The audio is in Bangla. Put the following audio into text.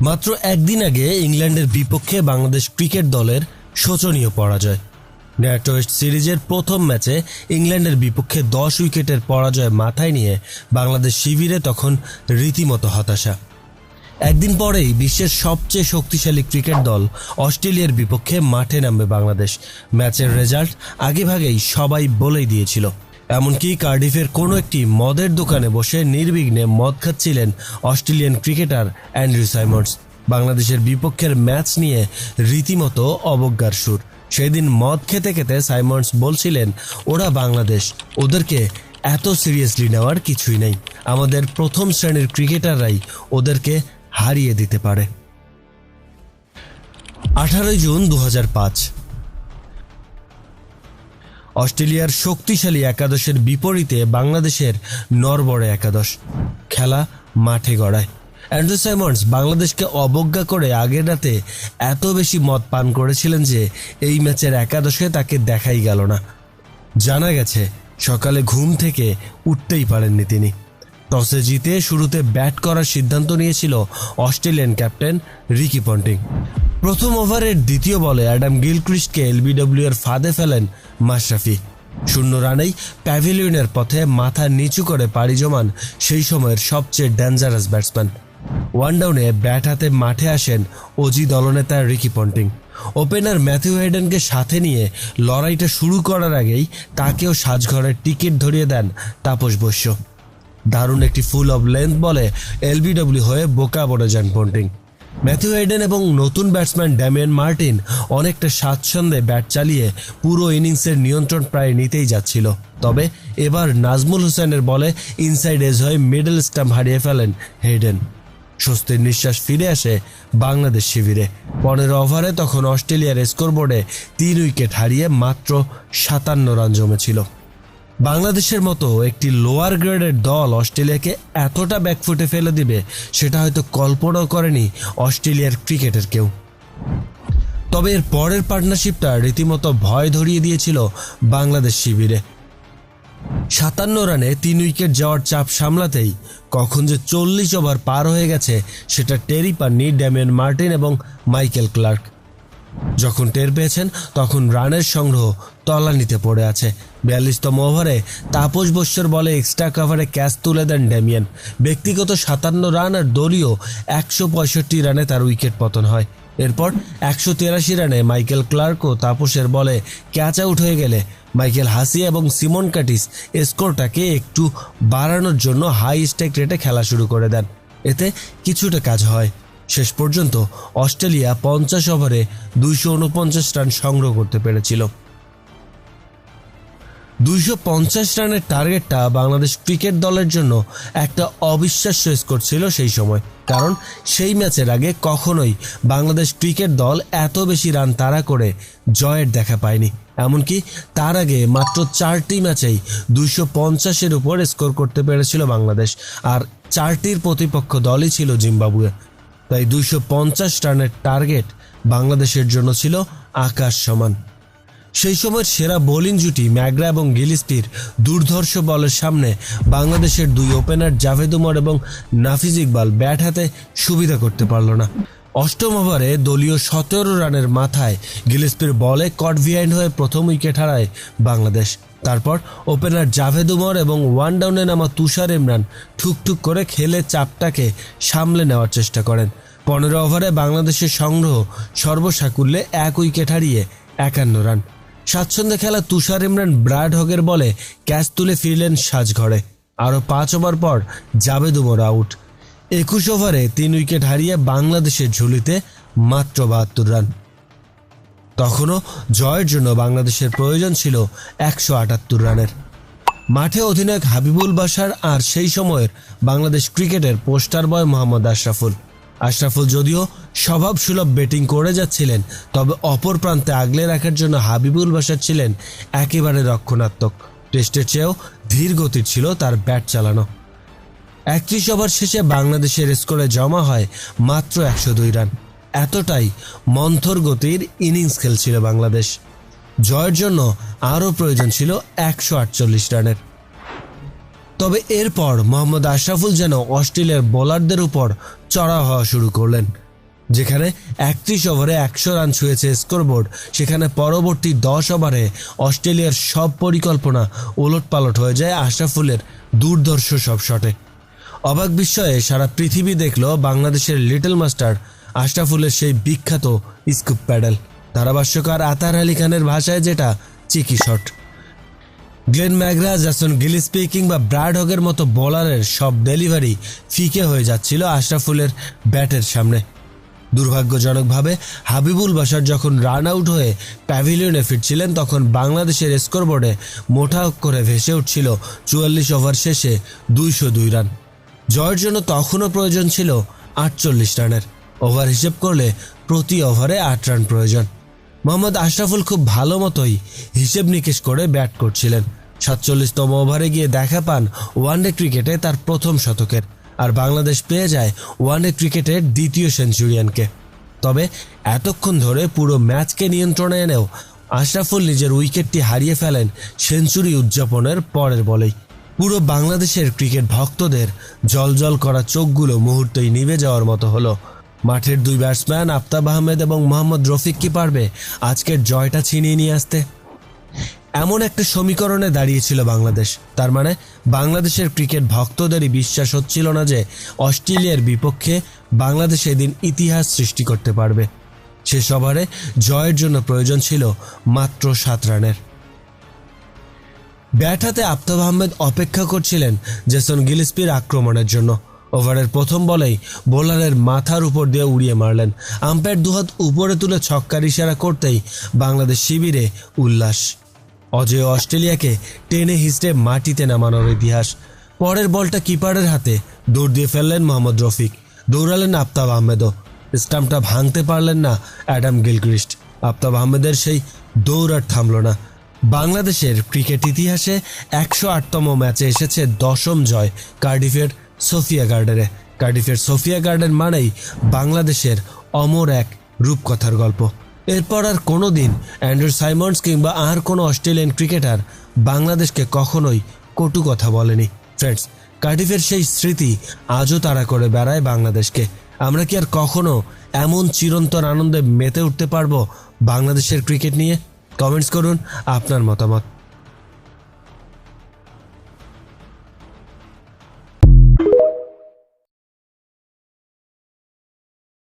মাত্র একদিন আগে ইংল্যান্ডের বিপক্ষে বাংলাদেশ ক্রিকেট দলের শোচনীয় পরাজয়। টেস্ট সিরিজের প্রথম ম্যাচে ইংল্যান্ডের বিপক্ষে 10 উইকেটের পরাজয় মাথায় নিয়ে বাংলাদেশ শিবিরে তখন রীতিমতো হতাশা। একদিন পরেই বিশ্বের সবচেয়ে শক্তিশালী ক্রিকেট দল অস্ট্রেলিয়ার বিপক্ষে মাঠে নামবে বাংলাদেশ। ম্যাচের রেজাল্ট আগেভাগেই সবাই বলেই দিয়েছিল। এমনকি কার্ডিফের কোনো একটি মদের দোকানে বসে নির্বিঘ্নে মদ খাচ্ছিলেন অস্ট্রেলিয়ান ক্রিকেটার অ্যান্ড্রু সাইমন্ডস। বাংলাদেশের বিপক্ষের ম্যাচ নিয়ে রীতিমতো অবজ্ঞার সুর। সেদিন মদ খেতে খেতে সাইমন্ডস বলছিলেন, ওরা বাংলাদেশ, ওদেরকে এত সিরিয়াসলি নেওয়ার কিছুই নেই, আমাদের প্রথম শ্রেণীর ক্রিকেটাররাই ওদেরকে হারিয়ে দিতে পারে। 18 জুন 2005 অস্ট্রেলিয়ার শক্তিশালী একাদশের বিপরীতে বাংলাদেশের নড়বড়ে একাদশ। খেলা মাঠে গড়ায়। অ্যান্ড্রু সাইমন্ডস বাংলাদেশকে অবজ্ঞা করে আগের রাতে এত বেশি মদ পান করেছিলেন যে এই ম্যাচের একাদশে তাকে দেখাই গেল না। জানা গেছে সকালে ঘুম থেকে উঠতেই পারেননি তিনি। টসে জিতে শুরুতে ব্যাট করার সিদ্ধান্ত নিয়েছিল অস্ট্রেলিয়ান ক্যাপ্টেন রিকি পন্টিং। প্রথম ওভারের দ্বিতীয় বলে অ্যাডাম গিলক্রিস্টকে এলবিডব্লিউ এর ফাঁদে ফেলেন মাশরাফি। 0 রানেই প্যাভিলিয়নের পথে মাথা নিচু করে পাড়ি জমান সেই সময়ের সবচেয়ে ডেঞ্জারাস ব্যাটসম্যান। ওয়ান ডাউনে ব্যাট হাতে মাঠে আসেন অজি দলনেতা রিকি পন্টিং। ওপেনার ম্যাথিউ হেডেনকে সাথে নিয়ে লড়াইটা শুরু করার আগেই তাকেও সাজঘরের টিকিট ধরিয়ে দেন তাপস বৈশ্য। দারুণ একটি ফুল অফ লেন্থ বলে এলবিডব্লিউ হয়ে বোকা পড়ে যান পন্টিং। ম্যাথিউ হেডেন এবং নতুন ব্যাটসম্যান ড্যামিয়ান মার্টিন অনেকটা স্বাচ্ছন্দ্যে ব্যাট চালিয়ে পুরো ইনিংসের নিয়ন্ত্রণ প্রায় নিতেই যাচ্ছিল। তবে এবার নাজমুল হোসেনের বলে ইনসাইড এজ হয়ে মিডল স্টাম্প হারিয়ে ফেলেন হেডেন। স্বস্তির নিঃশ্বাস ফিরে আসে বাংলাদেশ শিবিরে। 15 ওভারে তখন অস্ট্রেলিয়ার স্কোরবোর্ডে 3 উইকেট হারিয়ে মাত্র 57 রান জমেছিল। বাংলাদেশের মতো একটি লোয়ার গ্রেডের দল অস্ট্রেলিয়াকে এতটা ব্যাকফুটে ফেলে দিবে সেটা হয়তো কল্পনাও করেনি অস্ট্রেলিয়ার ক্রিকেটের কেউ। তবে এর পরের পার্টনারশিপটা রীতিমতো ভয় ধরিয়ে দিয়েছিল বাংলাদেশ শিবিরে। 57 রানে 3 উইকেট যাওয়ার চাপ সামলাতেই কখন যে 40 ওভার পার হয়ে গেছে সেটা টেরই পাননি ড্যামিয়ান মার্টিন এবং মাইকেল ক্লার্ক। যখন টের পেয়েছেন তখন রানের সংগ্রহ তলানিতে পড়ে আছে। 42তম ওভারে তাপস বৈশ্যর বলে এক্সট্রা কাভারে ক্যাচ তুলে দেন ড্যামিয়ান। ব্যক্তিগত 57 রান আর দলীয় 165 রানে তার উইকেট পতন হয়। এরপর 183 রানে মাইকেল ক্লার্ক ও তাপসের বলে ক্যাচ আউট হয়ে গেলে মাইকেল হাসি এবং সিমন কার্টিস স্কোরটাকে একটু বাড়ানোর জন্য হাই স্ট্রাইক রেটে খেলা শুরু করে দেন। এতে কিছুটা কাজ হয়। শেষ পর্যন্ত অস্ট্রেলিয়া 50 ওভারে 249 রান সংগ্রহ করতে পেরেছিল। 250 রানের টার্গেটটা বাংলাদেশ ক্রিকেট দলের জন্য একটা অবিশ্বাস্য স্কোর ছিল সেই সময়, কারণ সেই ম্যাচের আগে কখনোই বাংলাদেশ ক্রিকেট দল এত বেশি রান তাড়া করে জয়ের দেখা পায়নি। এমনকি তার আগে মাত্র 4টি ম্যাচেই 250-এর উপর স্কোর করতে পেরেছিল বাংলাদেশ, আর 4টির প্রতিপক্ষ দলই ছিল জিম্বাবুয়ে। তাই 250 রানের টার্গেট বাংলাদেশের জন্য ছিল আকাশ সমান। সেই সময়ের সেরা বোলিং জুটি ম্যাগ্রা এবং গিলিস্পির দুর্ধর্ষ বলের সামনে বাংলাদেশের 2 ওপেনার জাভেদ উমর এবং নাফিজ ইকবাল ব্যাট হাতে সুবিধা করতে পারল না। 8ম ওভারে দলীয় 17 রানের মাথায় গিলিস্পির বলে কট বিহাইন্ড হয়ে প্রথম উইকেট হারায় বাংলাদেশ। তারপর ওপেনার জাভেদ উমর এবং ওয়ান ডাউনে নামা তুষার ইমরান ঠুকঠুক করে খেলে চাপটাকে সামলে নেওয়ার চেষ্টা করেন। 15 ওভারে বাংলাদেশের সংগ্রহ সর্বসাকুল্যে 1 উইকেট হারিয়ে 51 রান। স্বাচ্ছন্দ্যে খেলা তুষার ইমরান ব্রাড হগের বলে ক্যাচ তুলে ফিরলেন সাজঘরে। আরও 5 ওভার পর জাভেদ উমর আউট। 21 ওভারে 3 উইকেট হারিয়ে বাংলাদেশের ঝুলিতে মাত্র 72 রান। তখনও জয়ের জন্য বাংলাদেশের প্রয়োজন ছিল 178 রানের। মাঠে অধিনায়ক হাবিবুল বাশার আর সেই সময়ের বাংলাদেশ ক্রিকেটের পোস্টার বয় মোহাম্মদ আশরাফুল যদিও স্বভাবসুলভ ব্যাটিং করে যাচ্ছিলেন, তবে অপর প্রান্তে আগলে রাখার জন্য হাবিবুল বাশার ছিলেন একেবারে রক্ষণাত্মক। টেস্টের চেয়েও ধীর গতির ছিল তার ব্যাট চালানো। 31 ওভার শেষে বাংলাদেশের স্কোরে জমা হয় মাত্র 102 রান। এতটাই মন্থর গতির ইনিংস খেলছিল বাংলাদেশ। জয়ের জন্য আরও প্রয়োজন ছিল 148 রানের। তবে এরপর মোহাম্মদ আশরাফুল যেন অস্ট্রেলিয়ার বোলারদের উপর চড়াও হওয়া শুরু করলেন। যেখানে 31 ওভারে 100 রান ছুঁয়েছে স্কোরবোর্ড, সেখানে পরবর্তী 10 ওভারে অস্ট্রেলিয়ার সব পরিকল্পনা ওলটপালট হয়ে যায় আশরাফুলের দুর্ধর্ষ সব শটে। অবাক বিস্ময়ে সারা পৃথিবী দেখল বাংলাদেশের লিটল মাস্টার আশরাফুলের সেই বিখ্যাত স্কুপ প্যাডেল, ধারাভাষ্যকার আতার আলী খানের ভাষায় যেটা চিকি শট। গ্লেন ম্যাকগ্রা, জ্যাসন গিলিসপি কিংবা ব্র্যাড হগের মতো বোলারের সব ডেলিভারি ফিকে হয়ে যাচ্ছিল আশরাফুলের ব্যাটের সামনে। দুর্ভাগ্যজনকভাবে হাবিবুল বাশার যখন রান আউট হয়ে প্যাভিলিয়নে ফিরছিলেন, তখন বাংলাদেশের স্কোরবোর্ডে মোটা অক্ষরে ভেসে উঠছিল 44 ওভার শেষে 202 রান। জয়ের জন্য তখনও প্রয়োজন ছিল 48 রানের। ওভার হিসেব করলে প্রতি ওভারে 8 রান প্রয়োজন। মোহাম্মদ আশরাফুল খুব ভালো মতোই হিসেব নিকেশ করে ব্যাট করছিলেন। 47তম ওভারে গিয়ে দেখা পান ওয়ানডে ক্রিকেটে তার প্রথম শতকের, আর বাংলাদেশ পেয়ে যায় ওয়ানডে ক্রিকেটের দ্বিতীয় সেঞ্চুরিয়ানকে। তবে এতক্ষণ ধরে পুরো ম্যাচকে নিয়ন্ত্রণে এনেও আশরাফুল নিজের উইকেটটি হারিয়ে ফেলেন সেঞ্চুরি উদযাপনের পরের বলেই। পুরো বাংলাদেশের ক্রিকেট ভক্তদের জলজল করা চোখগুলো মুহূর্তেই নিভে যাওয়ার মতো হলো। মাঠের দুই ব্যাটসম্যান আফতাব আহমেদ এবং মোহাম্মদ রফিক কি পারবে আজকের জয়টা ছিনিয়ে নিয়ে আসতে? এমন একটা সমীকরণে দাঁড়িয়েছিল বাংলাদেশ। তার মানে বাংলাদেশের ক্রিকেট ভক্তদেরই বিশ্বাস হচ্ছিল না যে অস্ট্রেলিয়ার বিপক্ষে বাংলাদেশ এদিন ইতিহাস সৃষ্টি করতে পারবে। শেষ ওভারে জয়ের জন্য প্রয়োজন ছিল মাত্র 7 রানের। ব্যাট হাতে আফতাব আহমেদ অপেক্ষা করছিলেন জ্যাসন গিলিসপির আক্রমণের জন্য। ওভারের প্রথম বলেই বোলারের মাথার উপর দিয়ে উড়িয়ে মারলেন। আম্পায়ার দুহাত উপরে তুলে ছক্কার ইশারা করতেই বাংলাদেশ শিবিরে উল্লাস। অজেয় অস্ট্রেলিয়াকে টেনে হিঁচড়ে মাটিতে নামানোর ইতিহাস। পরের বলটা কিপারের হাতে দৌড় দিয়ে ফেললেন মোহাম্মদ রফিক, দৌড়ালেন আফতাব আহমেদও। স্টাম্পটা ভাঙতে পারলেন না অ্যাডাম গিলক্রিস্ট। আফতাব আহমেদের সেই দৌড় আর থামল না। বাংলাদেশের ক্রিকেট ইতিহাসে 108তম ম্যাচে এসেছে 10ম জয় কার্ডিফের সোফিয়া গার্ডেনে। কার্ডিফের সোফিয়া গার্ডেন মানেই বাংলাদেশের অমর এক রূপকথার গল্প। এরপর আর কোনো দিন অ্যান্ড্রু সাইমন্ডস কিংবা আর কোনো অস্ট্রেলিয়ান ক্রিকেটার বাংলাদেশকে কখনোই কটু কথা বলেনি। ফ্রেন্ডস, কার্ডিফের সেই স্মৃতি আজও তাড়া করে বেড়ায় বাংলাদেশকে। আমরা কি আর কখনো এমন চিরন্তন আনন্দে মেতে উঠতে পারবো বাংলাদেশের ক্রিকেট নিয়ে? কমেন্টস করুন আপনার মতামত।